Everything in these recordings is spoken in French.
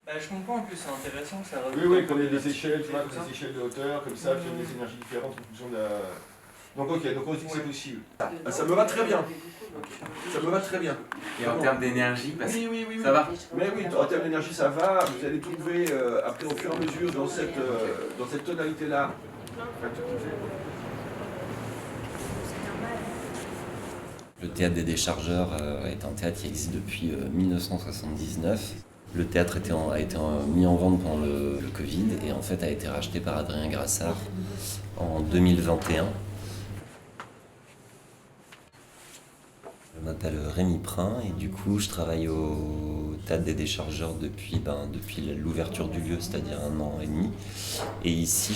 Bah, je comprends, en plus c'est intéressant, ça Oui, oui, comme il y a des échelles, tu vois, comme des échelles de hauteur, comme ça, tu as des énergies différentes en fonction de la... Donc ok, donc on dit que c'est possible. Ah, ça me va très bien. Ça me va très bien. Et en termes d'énergie, parce que Oui. ça va. Mais oui, en termes d'énergie, ça va. Vous allez trouver, après, au fur et à mesure, dans cette tonalité-là. Le théâtre des Déchargeurs est un théâtre qui existe depuis 1979. Le théâtre a été mis en vente pendant le Covid et en fait a été racheté par Adrien Grassard en 2021. Je m'appelle Rémi Prin et du coup je travaille au Théâtre des Déchargeurs depuis l'ouverture du lieu, c'est-à-dire 1 an et demi. Et ici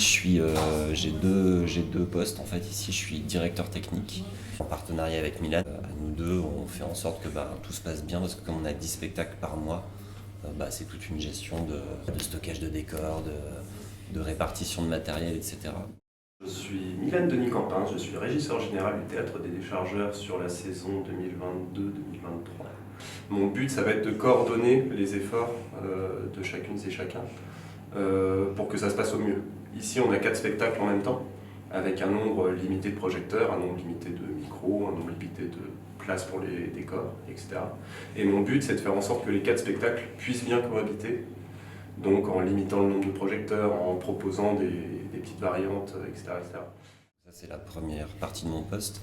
j'ai deux postes en fait. Ici je suis directeur technique en partenariat avec Milan. À nous deux on fait en sorte que tout se passe bien parce que comme on a 10 spectacles par mois, c'est toute une gestion de stockage de décors, de répartition de matériel, etc. Je suis Milan Denis Campin, je suis régisseur général du Théâtre des Déchargeurs sur la saison 2022-2023. Mon but, ça va être de coordonner les efforts de chacune et chacun pour que ça se passe au mieux. Ici, on a 4 spectacles en même temps, avec un nombre limité de projecteurs, un nombre limité de micros, un nombre limité de places pour les décors, etc. Et mon but, c'est de faire en sorte que les 4 spectacles puissent bien cohabiter, donc en limitant le nombre de projecteurs, en proposant des petites variantes, etc. Ça, c'est la première partie de mon poste.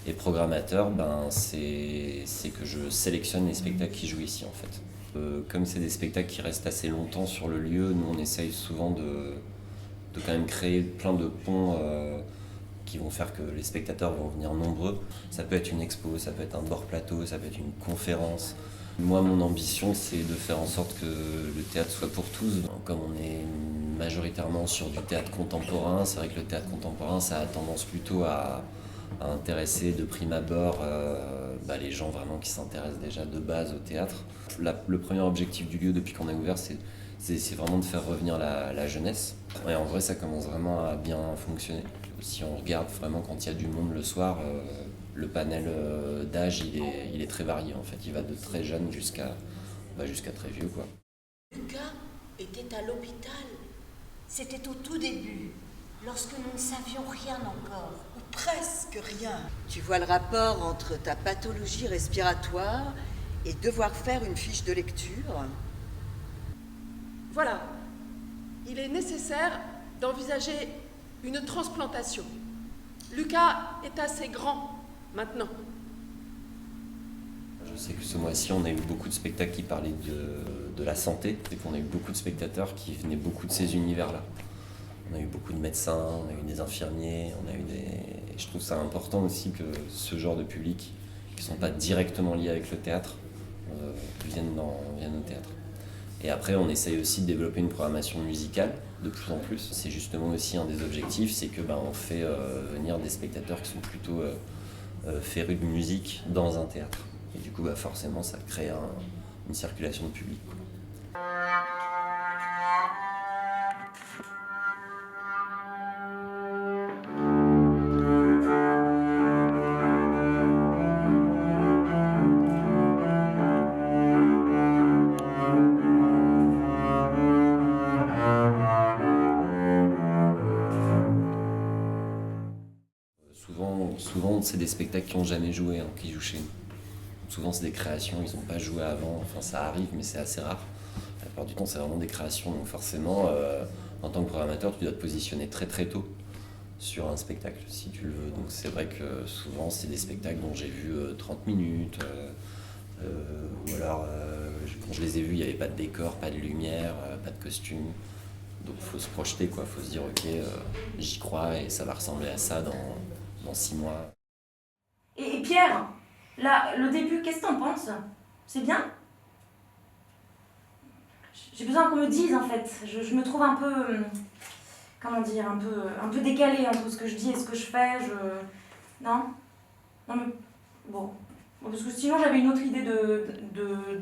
Et programmateur, c'est que je sélectionne les spectacles qui jouent ici en fait. Comme c'est des spectacles qui restent assez longtemps sur le lieu, nous on essaye souvent de quand même créer plein de ponts qui vont faire que les spectateurs vont venir nombreux. Ça peut être une expo, ça peut être un bord plateau, ça peut être une conférence. Moi, mon ambition, c'est de faire en sorte que le théâtre soit pour tous. Comme on est majoritairement sur du théâtre contemporain, c'est vrai que le théâtre contemporain, ça a tendance plutôt à intéresser de prime abord les gens vraiment qui s'intéressent déjà de base au théâtre. Le premier objectif du lieu depuis qu'on a ouvert, c'est vraiment de faire revenir la jeunesse. Et en vrai, ça commence vraiment à bien fonctionner. Si on regarde vraiment quand il y a du monde le soir, le panel d'âge, il est très varié en fait. Il va de très jeunes jusqu'à très vieux, quoi. Lucas était à l'hôpital. C'était au tout début, lorsque nous ne savions rien encore, ou presque rien. Tu vois le rapport entre ta pathologie respiratoire et devoir faire une fiche de lecture? Voilà. Il est nécessaire d'envisager une transplantation. Lucas est assez grand maintenant. Je sais que ce mois-ci, on a eu beaucoup de spectacles qui parlaient de la santé, et qu'on a eu beaucoup de spectateurs qui venaient beaucoup de ces univers-là. On a eu beaucoup de médecins, on a eu des infirmiers, Et je trouve ça important aussi que ce genre de public, qui ne sont pas directement liés avec le théâtre, viennent au théâtre. Et après, on essaye aussi de développer une programmation musicale de plus en plus. C'est justement aussi un des objectifs, c'est que on fait venir des spectateurs qui sont plutôt férus de musique dans un théâtre. Et du coup, forcément, ça crée une circulation de public, quoi. Souvent, c'est des spectacles qui n'ont jamais joué, qui jouent chez nous. Souvent, c'est des créations, ils n'ont pas joué avant. Enfin, ça arrive, mais c'est assez rare. La plupart du temps, c'est vraiment des créations. Donc forcément, en tant que programmateur, tu dois te positionner très très tôt sur un spectacle, si tu le veux. Donc c'est vrai que souvent, c'est des spectacles dont j'ai vu 30 minutes. Ou alors, quand je les ai vus, il n'y avait pas de décor, pas de lumière, pas de costume. Donc il faut se projeter, quoi. Faut se dire, ok, j'y crois et ça va ressembler à ça dans 6 mois. Et Pierre, là, le début, qu'est-ce que t'en penses? C'est bien? J'ai besoin qu'on me dise, en fait. Je me trouve un peu... comment dire? Un peu décalée entre ce que je dis et ce que je fais. Non? Non, mais... Bon. Parce que sinon, j'avais une autre idée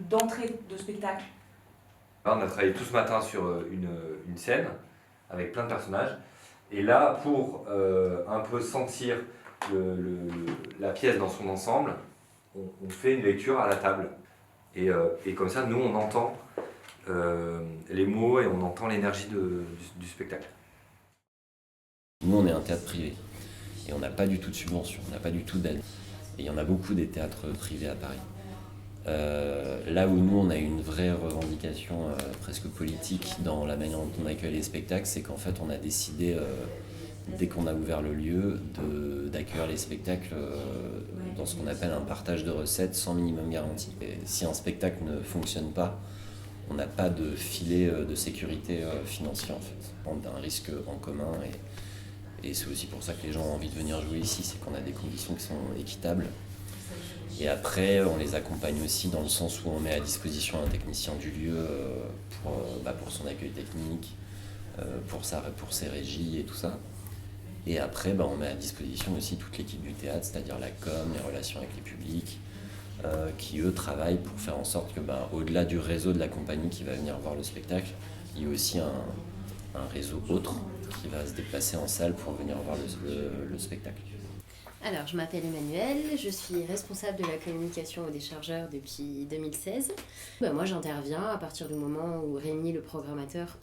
d'entrée de spectacle. Là, on a travaillé tout ce matin sur une scène avec plein de personnages. Et là, pour un peu sentir la pièce dans son ensemble, on fait une lecture à la table. Et comme ça, nous, on entend les mots et on entend l'énergie du spectacle. Nous, on est un théâtre privé et on n'a pas du tout de subvention, on n'a pas du tout d'aide. Et il y en a beaucoup des théâtres privés à Paris. Là où nous, on a une vraie revendication presque politique dans la manière dont on accueille les spectacles, c'est qu'en fait, on a décidé, dès qu'on a ouvert le lieu, d'accueillir les spectacles dans ce qu'on appelle un partage de recettes sans minimum garanti. Et si un spectacle ne fonctionne pas, on n'a pas de filet de sécurité financier en fait. On a un risque en commun et c'est aussi pour ça que les gens ont envie de venir jouer ici, c'est qu'on a des conditions qui sont équitables. Et après, on les accompagne aussi dans le sens où on met à disposition un technicien du lieu pour son accueil technique, pour ses régies et tout ça. Et après, on met à disposition aussi toute l'équipe du théâtre, c'est-à-dire la com, les relations avec les publics, qui eux travaillent pour faire en sorte que au-delà du réseau de la compagnie qui va venir voir le spectacle, il y a aussi un réseau autre qui va se déplacer en salle pour venir voir le spectacle. Alors, je m'appelle Emmanuelle, je suis responsable de la communication au déchargeur depuis 2016. Moi, j'interviens à partir du moment où Rémi, le programmateur,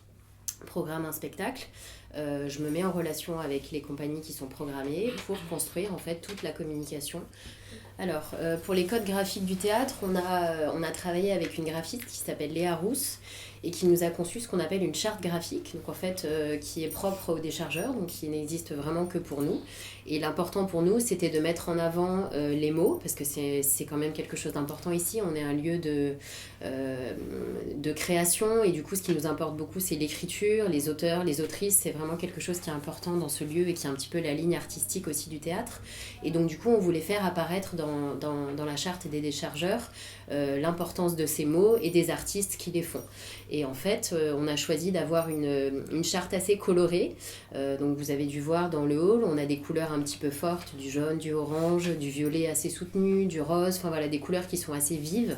programme un spectacle. Je me mets en relation avec les compagnies qui sont programmées pour construire en fait toute la communication. Alors, pour les codes graphiques du théâtre, on a travaillé avec une graphiste qui s'appelle Léa Rousse et qui nous a conçu ce qu'on appelle une charte graphique, donc en fait qui est propre aux déchargeurs, donc qui n'existe vraiment que pour nous. Et l'important pour nous, c'était de mettre en avant les mots, parce que c'est quand même quelque chose d'important ici. On est un lieu de création, et du coup, ce qui nous importe beaucoup, c'est l'écriture, les auteurs, les autrices. C'est vraiment quelque chose qui est important dans ce lieu et qui est un petit peu la ligne artistique aussi du théâtre. Et donc, du coup, on voulait faire apparaître dans la charte des déchargeurs l'importance de ces mots et des artistes qui les font. Et en fait, on a choisi d'avoir une charte assez colorée. Donc, vous avez dû voir dans le hall, on a des couleurs un petit peu fortes, du jaune, du orange, du violet assez soutenu, du rose, enfin voilà, des couleurs qui sont assez vives.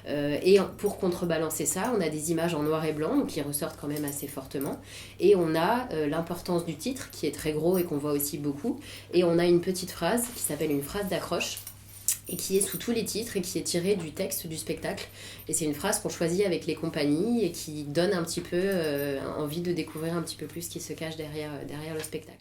Et pour contrebalancer ça, on a des images en noir et blanc, donc qui ressortent quand même assez fortement. Et on a l'importance du titre, qui est très gros et qu'on voit aussi beaucoup. Et on a une petite phrase qui s'appelle une phrase d'accroche, et qui est sous tous les titres et qui est tirée du texte du spectacle. Et c'est une phrase qu'on choisit avec les compagnies et qui donne un petit peu envie de découvrir un petit peu plus ce qui se cache derrière le spectacle.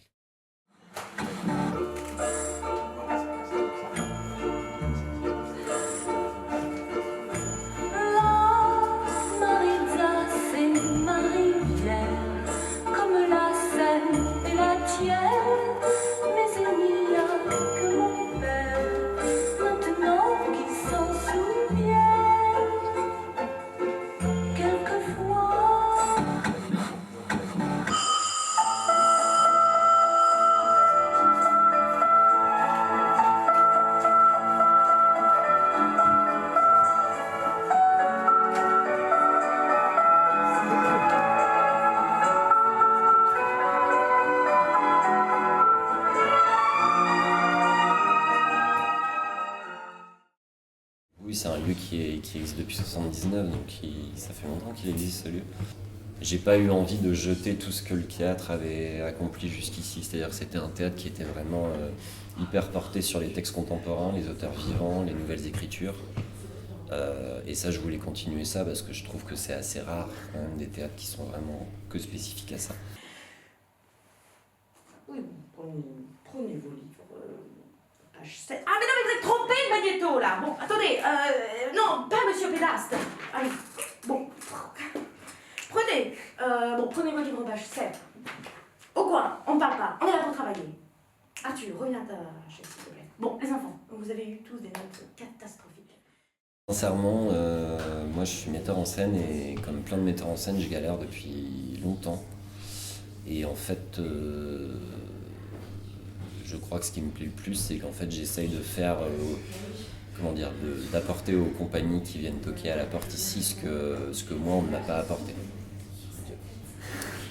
Oui, c'est un lieu qui existe depuis 1979, donc ça fait longtemps qu'il existe ce lieu. J'ai pas eu envie de jeter tout ce que le théâtre avait accompli jusqu'ici, c'est-à-dire que c'était un théâtre qui était vraiment hyper porté sur les textes contemporains, les auteurs vivants, les nouvelles écritures. Et ça, je voulais continuer ça parce que je trouve que c'est assez rare, quand même, des théâtres qui sont vraiment que spécifiques à ça. Oui, prenez vos livres. Page 7. Ah, mais non, mais vous êtes trompé de magnéto, là. Bon, attendez, non, pas Monsieur Pédaste. Allez, bon, prenez vos livres, page 7. Au coin, on ne parle pas, on est là pour travailler. Arthur, reviens à ta chaise, s'il te plaît. Bon, les enfants, vous avez eu tous des notes catastrophiques. Sincèrement, moi je suis metteur en scène et comme plein de metteurs en scène, je galère depuis longtemps. Et en fait, je crois que ce qui me plaît le plus, c'est qu'en fait j'essaye de faire, d'apporter aux compagnies qui viennent toquer à la porte ici ce que moi on ne m'a pas apporté.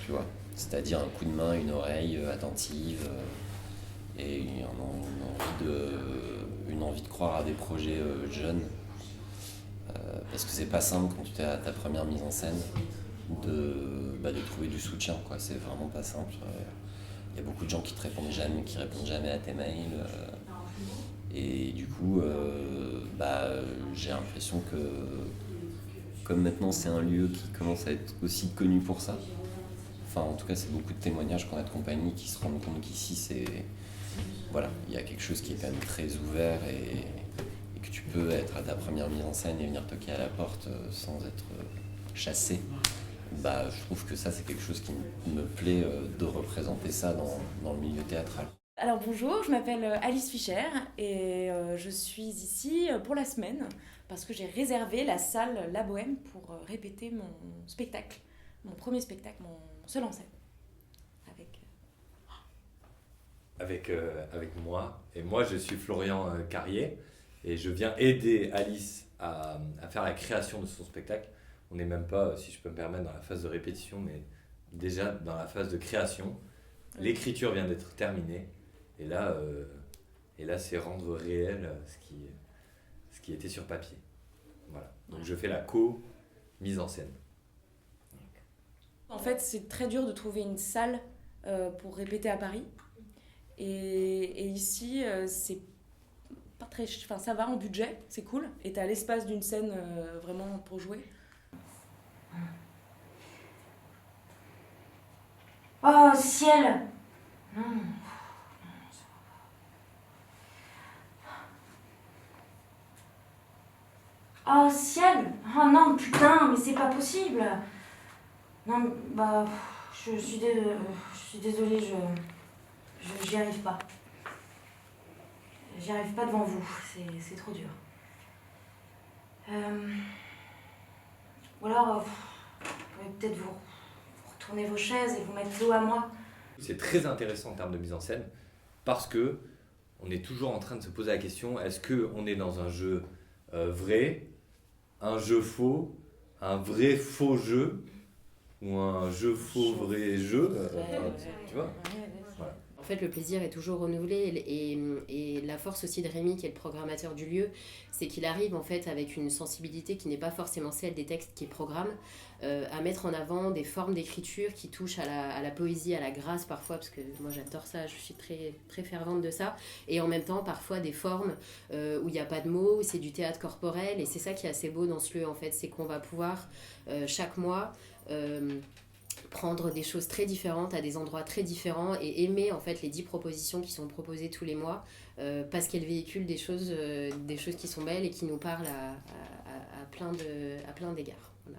Tu vois, c'est-à-dire un coup de main, une oreille attentive et une envie de croire à des projets jeunes. Parce que c'est pas simple quand tu es à ta première mise en scène de trouver du soutien, quoi. C'est vraiment pas simple. Il y a beaucoup de gens qui répondent jamais à tes mails. Et du coup, j'ai l'impression comme maintenant c'est un lieu qui commence à être aussi connu pour ça, enfin en tout cas c'est beaucoup de témoignages qu'on a de compagnies qui se rendent compte qu'ici voilà, il y a quelque chose qui est quand même très ouvert et que tu peux être à ta première mise en scène et venir toquer à la porte sans être chassé. Je trouve que ça c'est quelque chose qui me plaît de représenter ça dans le milieu théâtral. Alors bonjour, je m'appelle Alice Fischer et je suis ici pour la semaine parce que j'ai réservé la salle La Bohème pour répéter mon spectacle, mon premier spectacle, mon seul en scène. Avec moi. Et moi, je suis Florian Carrier et je viens aider Alice à faire la création de son spectacle. On n'est même pas, si je peux me permettre, dans la phase de répétition, mais déjà dans la phase de création. L'écriture vient d'être terminée. Et là, c'est rendre réel ce qui était sur papier. Voilà. Donc je fais la co-mise en scène. En fait, c'est très dur de trouver une salle pour répéter à Paris. Et ici, c'est pas très... Enfin, ça va en budget, c'est cool. Et t'as l'espace d'une scène vraiment pour jouer. Oh, ciel! Non. Oh, ciel! Oh non, putain, mais c'est pas possible! Non, je suis désolée, j'y arrive pas. J'y arrive pas devant vous, c'est trop dur. Ou alors, vous pouvez peut-être vous retourner vos chaises et vous mettre dos à moi. C'est très intéressant en termes de mise en scène parce que on est toujours en train de se poser la question, est-ce qu'on est dans un jeu vrai, un jeu faux, un vrai faux jeu ou un jeu faux vrai jeu, tu vois. Voilà. En fait, le plaisir est toujours renouvelé et la force aussi de Rémi, qui est le programmateur du lieu, c'est qu'il arrive en fait avec une sensibilité qui n'est pas forcément celle des textes qu'il programme, à mettre en avant des formes d'écriture qui touchent à la poésie, à la grâce parfois, parce que moi j'adore ça, je suis très, très fervente de ça, et en même temps parfois des formes où il n'y a pas de mots, où c'est du théâtre corporel, et c'est ça qui est assez beau dans ce lieu en fait, c'est qu'on va pouvoir chaque mois prendre des choses très différentes à des endroits très différents et aimer en fait les 10 propositions qui sont proposées tous les mois parce qu'elles véhiculent des choses qui sont belles et qui nous parlent à plein d'égards. Voilà.